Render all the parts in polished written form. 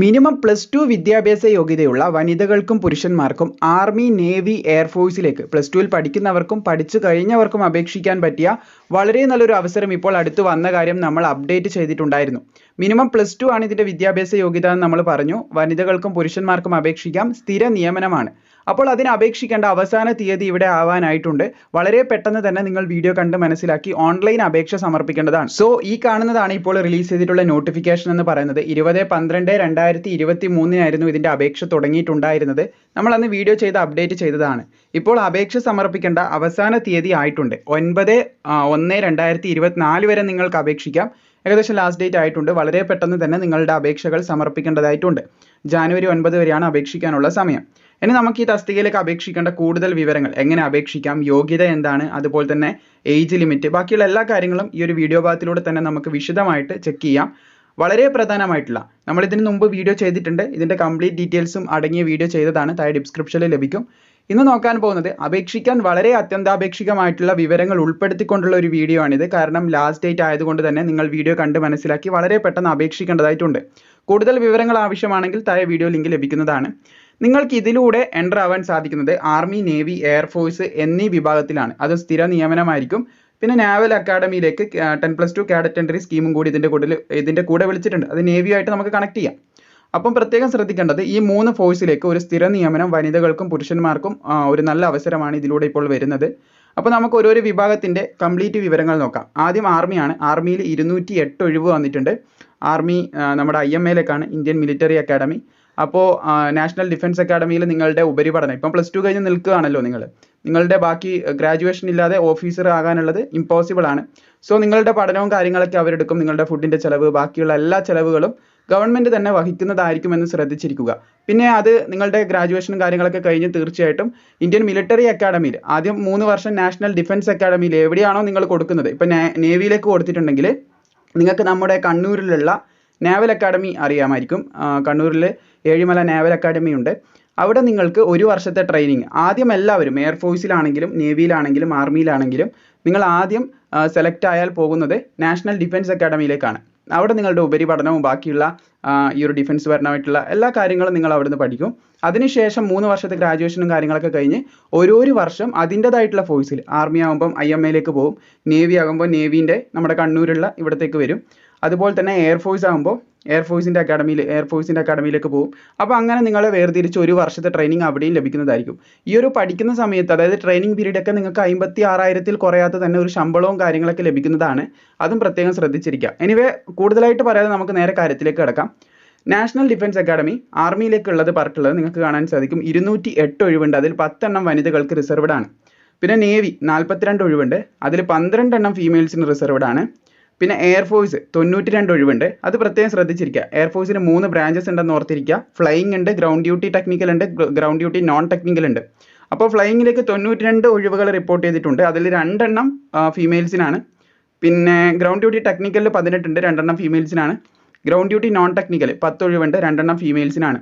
Minimum +2 വിദ്യാഭ്യാസ യോഗ്യതയുള്ള വനിതകൾക്കും പുരുഷന്മാർക്കും ആർമി, നേവി, എയർഫോഴ്സിലേക്ക് +2ൽ പഠിക്കുന്നവർക്കും പഠിച്ചു കഴിഞ്ഞവർക്കും അപേക്ഷിക്കാൻ പറ്റിയ വളരെ നല്ലൊരു അവസരം ഇപ്പോൾ അടുത്ത് വന്ന കാര്യം നമ്മൾ അപ്ഡേറ്റ് ചെയ്തിട്ടുണ്ടായിരുന്നു. മിനിമം +2 ആണ് ഇതിൻ്റെ വിദ്യാഭ്യാസ യോഗ്യത എന്ന് നമ്മൾ പറഞ്ഞു. വനിതകൾക്കും പുരുഷന്മാർക്കും അപേക്ഷിക്കാം. സ്ഥിര നിയമനമാണ്. അപ്പോൾ അതിന് അപേക്ഷിക്കേണ്ട അവസാന തീയതി ഇവിടെ ആവാനായിട്ടുണ്ട്. വളരെ പെട്ടെന്ന് തന്നെ നിങ്ങൾ വീഡിയോ കണ്ട് മനസ്സിലാക്കി ഓൺലൈൻ അപേക്ഷ സമർപ്പിക്കേണ്ടതാണ്. സോ ഈ കാണുന്നതാണ് ഇപ്പോൾ റിലീസ് ചെയ്തിട്ടുള്ള നോട്ടിഫിക്കേഷൻ എന്ന് പറയുന്നത്. 20/12/2023 ഇതിൻ്റെ അപേക്ഷ തുടങ്ങിയിട്ടുണ്ടായിരുന്നത്. നമ്മൾ അന്ന് വീഡിയോ ചെയ്ത് അപ്ഡേറ്റ് ചെയ്തതാണ്. ഇപ്പോൾ അപേക്ഷ സമർപ്പിക്കേണ്ട അവസാന തീയതി ആയിട്ടുണ്ട്. 9/1/2024 വരെ നിങ്ങൾക്ക് അപേക്ഷിക്കാം. ഏകദേശം ലാസ്റ്റ് ഡേറ്റ് ആയിട്ടുണ്ട്. വളരെ പെട്ടെന്ന് തന്നെ നിങ്ങളുടെ അപേക്ഷകൾ സമർപ്പിക്കേണ്ടതായിട്ടുണ്ട്. ജനുവരി 9 വരെയാണ് അപേക്ഷിക്കാനുള്ള സമയം. ഇനി നമുക്ക് ഈ തസ്തികയിലേക്ക് അപേക്ഷിക്കേണ്ട കൂടുതൽ വിവരങ്ങൾ, എങ്ങനെ അപേക്ഷിക്കാം, യോഗ്യത എന്താണ്, അതുപോലെ തന്നെ ഏജ് ലിമിറ്റ്, ബാക്കിയുള്ള എല്ലാ കാര്യങ്ങളും ഈ ഒരു വീഡിയോ ഭാഗത്തിലൂടെ തന്നെ നമുക്ക് വിശദമായിട്ട് ചെക്ക് ചെയ്യാം. വളരെ പ്രധാനമായിട്ടുള്ള, നമ്മൾ ഇതിന് മുമ്പ് വീഡിയോ ചെയ്തിട്ടുണ്ട്. ഇതിൻ്റെ കംപ്ലീറ്റ് ഡീറ്റെയിൽസും അടങ്ങിയ വീഡിയോ ചെയ്തതാണ്. താഴെ ഡിസ്ക്രിപ്ഷനിൽ ലഭിക്കും. ഇന്ന് നോക്കാൻ പോകുന്നത് അപേക്ഷിക്കാൻ വളരെ അത്യന്താപേക്ഷികമായിട്ടുള്ള വിവരങ്ങൾ ഉൾപ്പെടുത്തിക്കൊണ്ടുള്ള ഒരു വീഡിയോ ആണിത്. കാരണം ലാസ്റ്റ് ഡേറ്റ് ആയതുകൊണ്ട് തന്നെ നിങ്ങൾ വീഡിയോ കണ്ട് മനസ്സിലാക്കി വളരെ പെട്ടെന്ന് അപേക്ഷിക്കേണ്ടതായിട്ടുണ്ട്. കൂടുതൽ വിവരങ്ങൾ ആവശ്യമാണെങ്കിൽ താഴെ വീഡിയോ ലിങ്ക് ലഭിക്കുന്നതാണ്. നിങ്ങൾക്ക് ഇതിലൂടെ എൻ്റർ ആവാൻ സാധിക്കുന്നത് ആർമി, നേവി, എയർഫോഴ്സ് എന്നീ വിഭാഗത്തിലാണ്. അത് സ്ഥിര നിയമനമായിരിക്കും. പിന്നെ നാവൽ അക്കാഡമിയിലേക്ക് 10+2 കാഡറ്റ് എൻട്രി സ്കീമും കൂടി ഇതിൻ്റെ കൂടെ വിളിച്ചിട്ടുണ്ട്. അത് നേവിയുമായിട്ട് നമുക്ക് കണക്ട് ചെയ്യാം. അപ്പം പ്രത്യേകം ശ്രദ്ധിക്കേണ്ടത്, ഈ 3 ഫോഴ്സിലേക്ക് ഒരു സ്ഥിര നിയമനം വനിതകൾക്കും പുരുഷന്മാർക്കും ഒരു നല്ല അവസരമാണ് ഇതിലൂടെ ഇപ്പോൾ വരുന്നത്. അപ്പോൾ നമുക്ക് ഓരോരോ വിഭാഗത്തിൻ്റെ കംപ്ലീറ്റ് വിവരങ്ങൾ നോക്കാം. ആദ്യം ആർമിയാണ്. ആർമിയിൽ 208 ഒഴിവ് വന്നിട്ടുണ്ട്. ആർമി നമ്മുടെ IMAയിലേക്കാണ്, ഇന്ത്യൻ മിലിറ്ററി അക്കാഡമി. അപ്പോൾ നാഷണൽ ഡിഫൻസ് അക്കാഡമിയിൽ നിങ്ങളുടെ ഉപരിപഠനം, ഇപ്പം +2 കഴിഞ്ഞ് നിൽക്കുകയാണല്ലോ നിങ്ങളുടെ ബാക്കി ഗ്രാജുവേഷൻ ഇല്ലാതെ ഓഫീസർ ആകാനുള്ളത് ഇമ്പോസിബിൾ ആണ്. സോ നിങ്ങളുടെ പഠനവും കാര്യങ്ങളൊക്കെ അവരെടുക്കും. നിങ്ങളുടെ ഫുഡിൻ്റെ ചിലവ്, ബാക്കിയുള്ള എല്ലാ ചിലവുകളും ഗവൺമെൻറ് തന്നെ വഹിക്കുന്നതായിരിക്കുമെന്ന് ശ്രദ്ധിച്ചിരിക്കുക. പിന്നെ അത് നിങ്ങളുടെ ഗ്രാജുവേഷനും കാര്യങ്ങളൊക്കെ കഴിഞ്ഞ് തീർച്ചയായിട്ടും ഇന്ത്യൻ മിലിറ്ററി അക്കാഡമിയിൽ ആദ്യം 3 വർഷം നാഷണൽ ഡിഫൻസ് അക്കാഡമിയിൽ എവിടെയാണോ നിങ്ങൾ കൊടുക്കുന്നത്, ഇപ്പം നേവിയിലേക്ക് കൊടുത്തിട്ടുണ്ടെങ്കിൽ നിങ്ങൾക്ക് നമ്മുടെ കണ്ണൂരിലുള്ള നാവൽ അക്കാഡമി അറിയാമായിരിക്കും. കണ്ണൂരിൽ ഏഴിമല നാവൽ അക്കാഡമി ഉണ്ട്. അവിടെ നിങ്ങൾക്ക് 1 വർഷത്തെ ട്രെയിനിങ് ആദ്യം എല്ലാവരും, എയർഫോഴ്സിലാണെങ്കിലും നേവിയിലാണെങ്കിലും ആർമിയിലാണെങ്കിലും നിങ്ങൾ ആദ്യം സെലക്ട് ആയാൽ പോകുന്നത് നാഷണൽ ഡിഫൻസ് അക്കാഡമിയിലേക്കാണ്. അവിടെ നിങ്ങളുടെ ഉപരിപഠനവും ബാക്കിയുള്ള ഈ ഒരു ഡിഫൻസ് പരമായിട്ടുള്ള എല്ലാ കാര്യങ്ങളും നിങ്ങൾ അവിടുന്ന് പഠിക്കും. അതിനുശേഷം 3 വർഷത്തെ ഗ്രാജുവേഷനും കാര്യങ്ങളൊക്കെ കഴിഞ്ഞ് ഓരോ വർഷം അതിൻ്റെതായിട്ടുള്ള ഫോഴ്സിൽ, ആർമി ആകുമ്പം IMAയിലേക്ക് പോകും, നേവി ആകുമ്പോൾ നേവീൻ്റെ നമ്മുടെ കണ്ണൂരുള്ള ഇവിടത്തേക്ക് വരും. അതുപോലെ തന്നെ എയർഫോഴ്സ് ആകുമ്പോൾ എയർഫോഴ്സിൻ്റെ അക്കാഡമിയിലേക്ക് പോകും. അപ്പോൾ അങ്ങനെ നിങ്ങളെ വേർതിരിച്ച് 1 വർഷത്തെ ട്രെയിനിങ് അവിടെയും ലഭിക്കുന്നതായിരിക്കും. ഈ ഒരു പഠിക്കുന്ന സമയത്ത്, അതായത് ട്രെയിനിങ് പീരീഡ് ഒക്കെ നിങ്ങൾക്ക് 56,000-ൽ കുറയാതെ തന്നെ ഒരു ശമ്പളവും കാര്യങ്ങളൊക്കെ ലഭിക്കുന്നതാണ്. അതും പ്രത്യേകം ശ്രദ്ധിച്ചിരിക്കുക. എനിവേ കൂടുതലായിട്ട് പറയാതെ നമുക്ക് നേരെ കാര്യത്തിലേക്ക് കിടക്കാം. നാഷണൽ ഡിഫൻസ് അക്കാഡമി ആർമിയിലേക്കുള്ളത് പറഞ്ഞിട്ടുള്ളത് നിങ്ങൾക്ക് കാണാൻ സാധിക്കും. 208 ഒഴിവുണ്ട്. അതിൽ 10 എണ്ണം വനിതകൾക്ക് റിസർവ്ഡ് ആണ്. പിന്നെ നേവി 42 ഒഴിവുണ്ട്. അതിൽ 12 എണ്ണം ഫീമെയിൽസിന് റിസർവ്ഡ് ആണ്. പിന്നെ എയർഫോഴ്സ് 92 ഒഴിവുണ്ട്. അത് പ്രത്യേകം ശ്രദ്ധിച്ചിരിക്കുക. എയർഫോഴ്സിന് 3 ബ്രാഞ്ചസ് ഉണ്ടെന്ന് ഓർത്തിരിക്കുക. ഫ്ലൈയിങ് ഉണ്ട്, ഗ്രൗണ്ട് ഡ്യൂട്ടി ടെക്നിക്കൽ ഉണ്ട്, ഗ്രൗണ്ട് ഡ്യൂട്ടി നോൺ ടെക്നിക്കൽ ഉണ്ട്. അപ്പോൾ ഫ്ലൈയിങ്ങിലേക്ക് 92 ഒഴിവുകൾ റിപ്പോർട്ട് ചെയ്തിട്ടുണ്ട്. അതിൽ 2 എണ്ണം ഫീമെയിൽസിനാണ്. പിന്നെ ഗ്രൗണ്ട് ഡ്യൂട്ടി ടെക്നിക്കലിൽ 18 ഉണ്ട്, 2 എണ്ണം ഫീമെയിൽസിനാണ്. ഗ്രൗണ്ട് ഡ്യൂട്ടി നോൺ ടെക്നിക്കൽ 10 ഒഴിവുണ്ട്, 2 എണ്ണം ഫീമെയിൽസിനാണ്.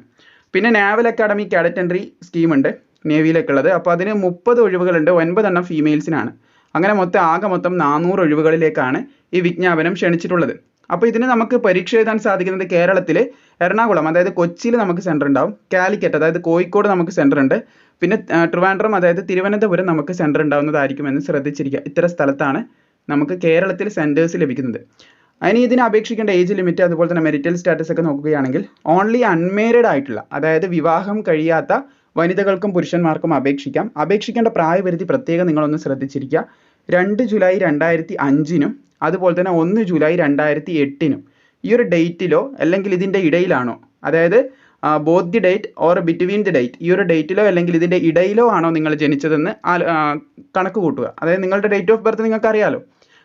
പിന്നെ നാവൽ അക്കാഡമി കാഡറ്റ് എൻട്രി സ്കീമുണ്ട് നേവിയിലേക്കുള്ളത്. അപ്പോൾ അതിന് 30 ഒഴിവുകളുണ്ട്, 9 എണ്ണം ഫീമെയിൽസിനാണ്. അങ്ങനെ ആകെ മൊത്തം 400 ഒഴിവുകളിലേക്കാണ് ഈ വിജ്ഞാപനം ക്ഷണിച്ചിട്ടുള്ളത്. അപ്പോൾ ഇതിന് നമുക്ക് പരീക്ഷ എഴുതാൻ സാധിക്കുന്നത് കേരളത്തിൽ എറണാകുളം, അതായത് കൊച്ചിയിൽ നമുക്ക് സെൻറ്റർ ഉണ്ടാവും. കാലിക്കറ്റ്, അതായത് കോഴിക്കോട് നമുക്ക് സെൻറ്റർ ഉണ്ട്. പിന്നെ ട്രിവാൻഡ്രം, അതായത് തിരുവനന്തപുരം നമുക്ക് സെൻറ്റർ ഉണ്ടാവുന്നതായിരിക്കുമെന്ന് ശ്രദ്ധിച്ചിരിക്കുക. ഇത്തരം സ്ഥലത്താണ് നമുക്ക് കേരളത്തിൽ സെൻറ്റേഴ്സ് ലഭിക്കുന്നത്. അതിന് ഇതിന് അപേക്ഷിക്കേണ്ട ഏജ് ലിമിറ്റ്, അതുപോലെ തന്നെ മെരിറ്റൽ സ്റ്റാറ്റസ് ഒക്കെ നോക്കുകയാണെങ്കിൽ ഓൺലി അൺമേരിഡ് ആയിട്ടുള്ള, അതായത് വിവാഹം കഴിയാത്ത വനിതകൾക്കും പുരുഷന്മാർക്കും അപേക്ഷിക്കാം. അപേക്ഷിക്കേണ്ട പ്രായപരിധി പ്രത്യേകം നിങ്ങളൊന്ന് ശ്രദ്ധിച്ചിരിക്കുക. 2 ജൂലൈ 2005 അതുപോലെ തന്നെ 1 ജൂലൈ 2008 ഈ ഒരു ഡേറ്റിലോ അല്ലെങ്കിൽ ഇതിൻ്റെ ഇടയിലാണോ, അതായത് both the date or between the date, ഈ ഒരു ഡേറ്റിലോ അല്ലെങ്കിൽ ഇതിൻ്റെ ഇടയിലോ ആണോ നിങ്ങൾ ജനിച്ചതെന്ന് കണക്ക് കൂട്ടുക. അതായത് നിങ്ങളുടെ ഡേറ്റ് ഓഫ് ബർത്ത് നിങ്ങൾക്ക് അറിയാലോ.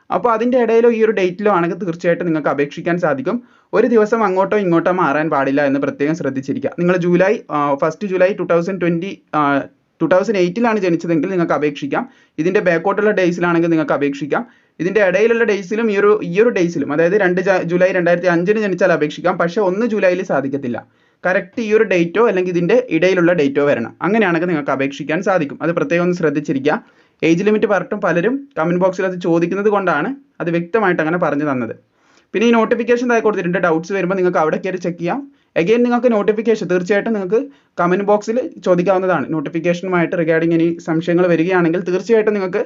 അപ്പോൾ അതിൻ്റെ ഇടയിലോ ഈ ഒരു ഡേറ്റിലോ ആണെങ്കിൽ തീർച്ചയായിട്ടും നിങ്ങൾക്ക് അപേക്ഷിക്കാൻ സാധിക്കും. ഒരു ദിവസം അങ്ങോട്ടോ ഇങ്ങോട്ടോ മാറാൻ പാടില്ല എന്ന് പ്രത്യേകം ശ്രദ്ധിച്ചിരിക്കുക. നിങ്ങൾ 1 ജൂലൈ 2008 ജനിച്ചതെങ്കിൽ നിങ്ങൾക്ക് അപേക്ഷിക്കാം. ഇതിൻ്റെ ബാക്കോട്ടുള്ള ഡേയ്സിലാണെങ്കിൽ നിങ്ങൾക്ക് അപേക്ഷിക്കാം. ഇതിൻ്റെ ഇടയിലുള്ള ഡേയ്സിലും ഈ ഒരു ഡേയ്സിലും, അതായത് 2 ജൂലൈ 2005 ജനിച്ചാൽ അപേക്ഷിക്കാം. പക്ഷേ 1 ജൂലൈയിൽ സാധിക്കത്തില്ല. കറക്റ്റ് ഈ ഒരു ഡേറ്റോ അല്ലെങ്കിൽ ഇതിൻ്റെ ഇടയിലുള്ള ഡേറ്റോ വരണം. അങ്ങനെയാണെങ്കിൽ നിങ്ങൾക്ക് അപേക്ഷിക്കാൻ സാധിക്കും. അത് പ്രത്യേകം ഒന്ന് ശ്രദ്ധിച്ചിരിക്കുക. ഏജ് ലിമിറ്റ് പറഞ്ഞിട്ടും പലരും കമൻറ്റ് ബോക്സിൽ അത് ചോദിക്കുന്നത് കൊണ്ടാണ് അത് വ്യക്തമായിട്ട് അങ്ങനെ പറഞ്ഞു തന്നത്. പിന്നെ ഈ നോട്ടിഫിക്കേഷൻ താഴെ കൊടുത്തിട്ടുണ്ട്. ഡൗട്ട്സ് വരുമ്പോൾ നിങ്ങൾക്ക് അവിടെ കയറി ചെക്ക് ചെയ്യാം. അഗെയിൻ നിങ്ങൾക്ക് നോട്ടിഫിക്കേഷൻ തീർച്ചയായിട്ടും നിങ്ങൾക്ക് കമൻറ്റ് ബോക്സിൽ ചോദിക്കാവുന്നതാണ്. നോട്ടിഫിക്കേഷനുമായിട്ട് റിഗാർഡിങ് ഇനി സംശയങ്ങൾ വരികയാണെങ്കിൽ തീർച്ചയായിട്ടും നിങ്ങൾക്ക്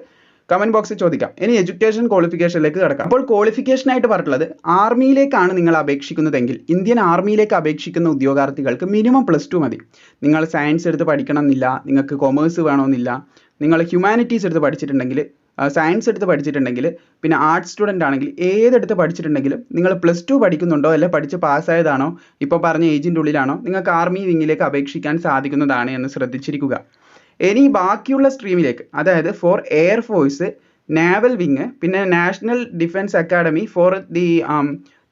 കമൻറ്റ് ബോക്സിൽ ചോദിക്കാം. ഇനി എഡ്യൂക്കേഷൻ ക്വാളിഫിക്കേഷനിലേക്ക് കിടക്കാം. അപ്പോൾ ക്വാളിഫിക്കേഷനായിട്ട് പറഞ്ഞിട്ടുള്ളത് ആർമിയിലേക്കാണ് നിങ്ങൾ അപേക്ഷിക്കുന്നതെങ്കിൽ ഇന്ത്യൻ ആർമിയിലേക്ക് അപേക്ഷിക്കുന്ന ഉദ്യോഗാർത്ഥികൾക്ക് മിനിമം +2 മതി. നിങ്ങൾ സയൻസ് എടുത്ത് പഠിക്കണം എന്നില്ല, നിങ്ങൾക്ക് കൊമേഴ്സ് വേണമെന്നില്ല, നിങ്ങൾ ഹ്യൂമാനിറ്റീസ് എടുത്ത് പഠിച്ചിട്ടുണ്ടെങ്കിൽ, സയൻസ് എടുത്ത് പഠിച്ചിട്ടുണ്ടെങ്കിൽ, പിന്നെ ആർട്സ് സ്റ്റുഡൻ്റ് ആണെങ്കിൽ ഏതെടുത്ത് പഠിച്ചിട്ടുണ്ടെങ്കിലും നിങ്ങൾ +2 പഠിക്കുന്നുണ്ടോ അല്ലെ പഠിച്ച് പാസ്സായതാണോ ഇപ്പോൾ പറഞ്ഞ ഏജിൻ്റെ ഉള്ളിലാണോ നിങ്ങൾക്ക് ആർമി വിങ്ങിലേക്ക് അപേക്ഷിക്കാൻ സാധിക്കുന്നതാണ് എന്ന് ശ്രദ്ധിച്ചിരിക്കുക. ഇനി ബാക്കിയുള്ള സ്ട്രീമിലേക്ക്, അതായത് ഫോർ എയർഫോഴ്സ്, നാവൽ വിങ്, പിന്നെ national defence academy for the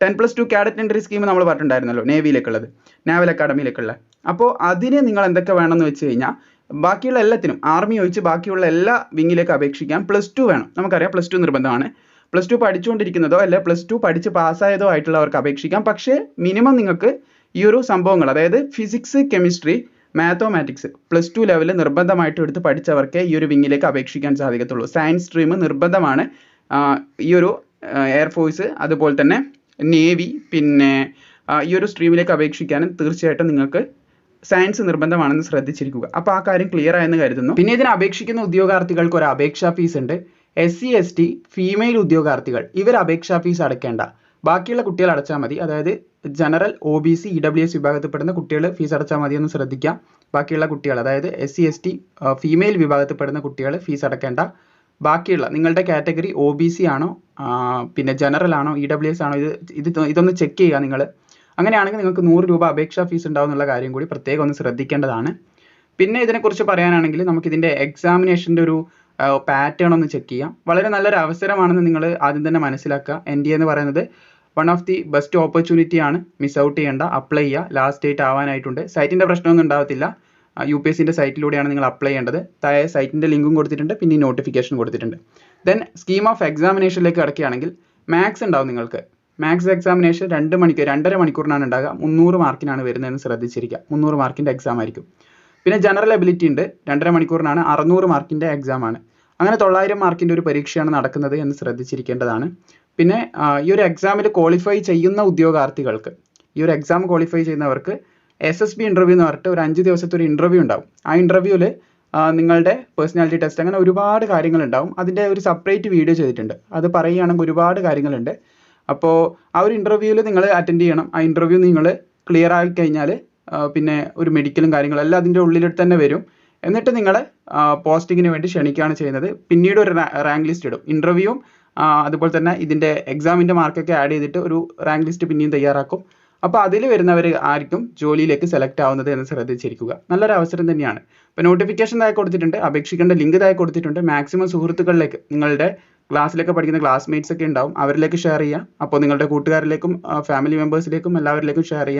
10+2 cadet entry scheme നമ്മൾ പറഞ്ഞിട്ടുണ്ടായിരുന്നല്ലോ, നേവിയിലേക്കുള്ളത്, നാവൽ അക്കാഡമിയിലേക്കുള്ള. അപ്പോൾ അതിന് നിങ്ങൾ എന്തൊക്കെ വേണമെന്ന് വെച്ച് കഴിഞ്ഞാൽ ബാക്കിയുള്ള എല്ലാത്തിനും ആർമി ഒഴിച്ച് ബാക്കിയുള്ള എല്ലാ വിങ്ങിലേക്ക് അപേക്ഷിക്കാൻ +2 വേണം. നമുക്കറിയാം +2 നിർബന്ധമാണ്. +2 പഠിച്ചുകൊണ്ടിരിക്കുന്നതോ അല്ലെ +2 പഠിച്ച് പാസ്സായതോ ആയിട്ടുള്ളവർക്ക് അപേക്ഷിക്കാം. പക്ഷേ മിനിമം നിങ്ങൾക്ക് ഈ ഒരു സംഭവങ്ങൾ, അതായത് ഫിസിക്സ്, കെമിസ്ട്രി, മാത്തമാറ്റിക്സ് +2 ലെവലിൽ നിർബന്ധമായിട്ട് എടുത്ത് പഠിച്ചവർക്ക് ഈ ഒരു വിങ്ങിലേക്ക് അപേക്ഷിക്കാൻ സാധിക്കത്തുള്ളൂ. സയൻസ് സ്ട്രീം നിർബന്ധമാണ് ഈ ഒരു എയർഫോഴ്സ്, അതുപോലെ തന്നെ നേവി, പിന്നെ ഈ ഒരു സ്ട്രീമിലേക്ക് അപേക്ഷിക്കാനും തീർച്ചയായിട്ടും നിങ്ങൾക്ക് സയൻസ് നിർബന്ധമാണെന്ന് ശ്രദ്ധിച്ചിരിക്കുക. അപ്പോൾ ആ കാര്യം ക്ലിയർ ആയെന്ന് കരുതുന്നു. പിന്നെ ഇതിന് അപേക്ഷിക്കുന്ന ഉദ്യോഗാർത്ഥികൾക്ക് ഒരു അപേക്ഷാ ഫീസ് ഉണ്ട്. SC ST ഫീമെയിൽ ഉദ്യോഗാർത്ഥികൾ ഇവർ അപേക്ഷാ ഫീസ് അടയ്ക്കേണ്ട, ബാക്കിയുള്ള കുട്ടികൾ അടച്ചാൽ മതി. അതായത് ജനറൽ, OBC, EWS വിഭാഗത്തിൽപ്പെടുന്ന കുട്ടികൾ ഫീസ് അടച്ചാൽ മതി എന്ന് ശ്രദ്ധിക്കാം. ബാക്കിയുള്ള കുട്ടികൾ, അതായത് SC ST ഫീമെയിൽ വിഭാഗത്തിൽപ്പെടുന്ന കുട്ടികൾ ഫീസ് അടയ്ക്കേണ്ട. ബാക്കിയുള്ള നിങ്ങളുടെ കാറ്റഗറി OBC ആണോ, പിന്നെ ജനറൽ ആണോ, EWS ആണോ, ഇതൊന്ന് ചെക്ക് ചെയ്യുക നിങ്ങൾ. അങ്ങനെയാണെങ്കിൽ നിങ്ങൾക്ക് 100 രൂപ അപേക്ഷാ ഫീസ് ഉണ്ടാവും എന്നുള്ള കാര്യം കൂടി പ്രത്യേകം ഒന്ന് ശ്രദ്ധിക്കേണ്ടതാണ്. പിന്നെ ഇതിനെക്കുറിച്ച് പറയാനാണെങ്കിൽ നമുക്കിതിൻ്റെ എക്സാമിനേഷൻ്റെ ഒരു പാറ്റേൺ ഒന്ന് ചെക്ക് ചെയ്യാം. വളരെ നല്ലൊരു അവസരമാണെന്ന് നിങ്ങൾ ആദ്യം തന്നെ മനസ്സിലാക്കുക. NDA എന്ന് പറയുന്നത് one of the best opportunity ആണ്. മിസ് ഔട്ട് ചെയ്യേണ്ട, അപ്ലൈ ചെയ്യുക. ലാസ്റ്റ് ഡേറ്റ് ആവാനായിട്ടുണ്ട്. സൈറ്റിൻ്റെ പ്രശ്നമൊന്നും ഉണ്ടാവത്തില്ല. UPSCൻ്റെ സൈറ്റിലൂടെയാണ് നിങ്ങൾ അപ്ലൈ ചെയ്യേണ്ടത്. താഴെ സൈറ്റിൻ്റെ ലിങ്കും കൊടുത്തിട്ടുണ്ട്, പിന്നെ നോട്ടിഫിക്കേഷൻ കൊടുത്തിട്ടുണ്ട്. ദെൻ സ്കീം ഓഫ് എക്സാമിനേഷനിലേക്ക് കിടക്കുകയാണെങ്കിൽ മാത്സ് ഉണ്ടാവും നിങ്ങൾക്ക്. മാത്സ് എക്സാമിനേഷൻ 2 മണിക്കൂറിനാണ് ഉണ്ടാകുക. 300 മാർക്കിനാണ് വരുന്നതെന്ന് ശ്രദ്ധിച്ചിരിക്കുക. 300 മാർക്കിൻ്റെ എക്സാം ആയിരിക്കും. പിന്നെ ജനറൽ എബിലിറ്റി ഉണ്ട്, 2.5 മണിക്കൂറിനാണ്, 600 മാർക്കിൻ്റെ എക്സാമാണ്. അങ്ങനെ 900 മാർക്കിൻ്റെ ഒരു പരീക്ഷയാണ് നടക്കുന്നത് എന്ന് ശ്രദ്ധിച്ചിരിക്കേണ്ടതാണ്. പിന്നെ ഈ ഒരു എക്സാമിൽ ക്വാളിഫൈ ചെയ്യുന്ന ഉദ്യോഗാർത്ഥികൾക്ക്, ഈ ഒരു എക്സാം ക്വാളിഫൈ ചെയ്യുന്നവർക്ക് SSB ഇൻ്റർവ്യൂ എന്ന് പറഞ്ഞിട്ട് ഒരു 5 ദിവസത്തെ ഒരു ഇൻ്റർവ്യൂ ഉണ്ടാവും. ആ ഇൻ്റർവ്യൂവിൽ നിങ്ങളുടെ പേഴ്സണാലിറ്റി ടെസ്റ്റ്, അങ്ങനെ ഒരുപാട് കാര്യങ്ങളുണ്ടാവും. അതിൻ്റെ ഒരു സെപ്പറേറ്റ് വീഡിയോ ചെയ്തിട്ടുണ്ട്. അത് പറയുകയാണെങ്കിൽ ഒരുപാട് കാര്യങ്ങളുണ്ട്. അപ്പോൾ ആ ഒരു ഇൻ്റർവ്യൂവിൽ നിങ്ങൾ അറ്റൻഡ് ചെയ്യണം. ആ ഇൻ്റർവ്യൂ നിങ്ങൾ ക്ലിയർ ആയി കഴിഞ്ഞാൽ പിന്നെ ഒരു മെഡിക്കലും കാര്യങ്ങളും എല്ലാം അതിൻ്റെ ഉള്ളിൽ തന്നെ വരും. എന്നിട്ട് നിങ്ങളെ പോസ്റ്റിങ്ങിന് വേണ്ടി ക്ഷണിക്കുകയാണ് ചെയ്യുന്നത്. പിന്നീട് ഒരു റാങ്ക് ലിസ്റ്റ് ഇടും. ഇൻ്റർവ്യൂവും അതുപോലെ തന്നെ ഇതിൻ്റെ എക്സാമിൻ്റെ മാർക്കൊക്കെ ആഡ് ചെയ്തിട്ട് ഒരു റാങ്ക് ലിസ്റ്റ് പിന്നെയും തയ്യാറാക്കും. അപ്പോൾ അതിൽ വരുന്നവർ ആയിരിക്കും ജോലിയിലേക്ക് സെലക്ട് ആവുന്നത് എന്ന് ശ്രദ്ധിച്ചിരിക്കുക. നല്ലൊരു അവസരം തന്നെയാണ്. ഇപ്പോൾ നോട്ടിഫിക്കേഷൻ താഴെ കൊടുത്തിട്ടുണ്ട്, അപേക്ഷിക്കേണ്ട ലിങ്ക് താഴെ കൊടുത്തിട്ടുണ്ട്. മാക്സിമം സുഹൃത്തുക്കളിലേക്ക്, നിങ്ങളുടെ ക്ലാസ്സിലൊക്കെ പഠിക്കുന്ന ക്ലാസ്മേറ്റ്സ് ഒക്കെ ഉണ്ടാവും, അവരിലേക്ക് ഷെയർ ചെയ്യാം. അപ്പോൾ നിങ്ങളുടെ കൂട്ടുകാരിലേക്കും ഫാമിലി മെമ്പേഴ്സിലേക്കും എല്ലാവരിലേക്കും ഷെയർ ചെയ്യാം.